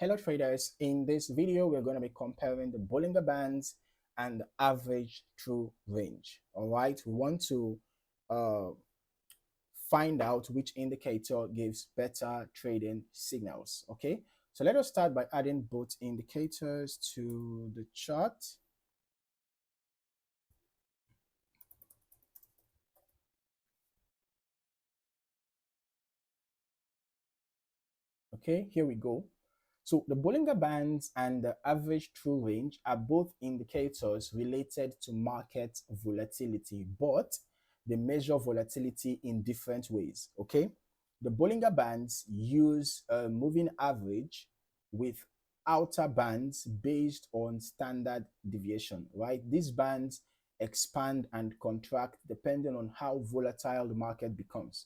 Hello traders, in this video we're going to be comparing the Bollinger Bands and the average true range. All right, we want to uh, find out which indicator gives better trading signals. Okay, so let us start by adding both indicators to the chart. Okay, here we go. So the Bollinger Bands and the average true range are both indicators related to market volatility, but they measure volatility in different ways. Okay, the Bollinger Bands use a moving average with outer bands based on standard deviation, right? These bands expand and contract depending on how volatile the market becomes.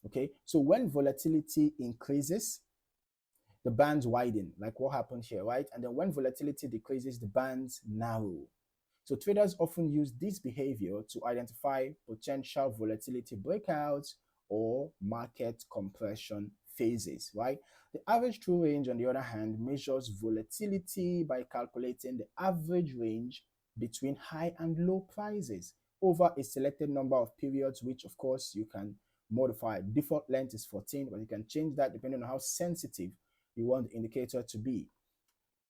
Okay, so when volatility increases, the bands widen, like what happened here, right? And then when volatility decreases, the bands narrow. So traders often use this behavior to identify potential volatility breakouts or market compression phases, right? The average true range, on the other hand, measures volatility by calculating the average range between high and low prices over a selected number of periods, which of course you can modify. Default length is 14, but you can change that depending on how sensitive you want the indicator to be.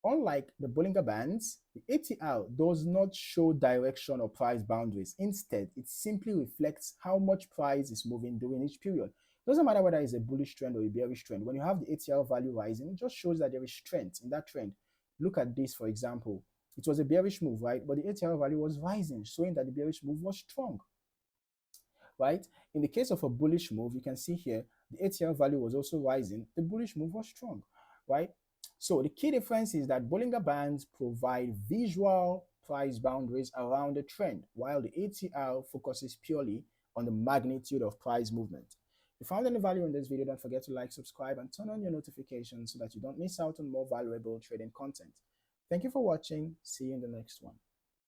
Unlike the Bollinger Bands, the ATR does not show direction or price boundaries. Instead, it simply reflects how much price is moving during each period. It doesn't matter whether it's a bullish trend or a bearish trend. When you have the ATR value rising, it just shows that there is strength in that trend. Look at this, for example. It was a bearish move, right? But the ATR value was rising, showing that the bearish move was strong, right? In the case of a bullish move, you can see here, the ATR value was also rising. The bullish move was strong, right? So the key difference is that Bollinger Bands provide visual price boundaries around the trend, while the ATR focuses purely on the magnitude of price movement. If you found any value in this video, don't forget to like, subscribe, and turn on your notifications so that you don't miss out on more valuable trading content. Thank you for watching. See you in the next one.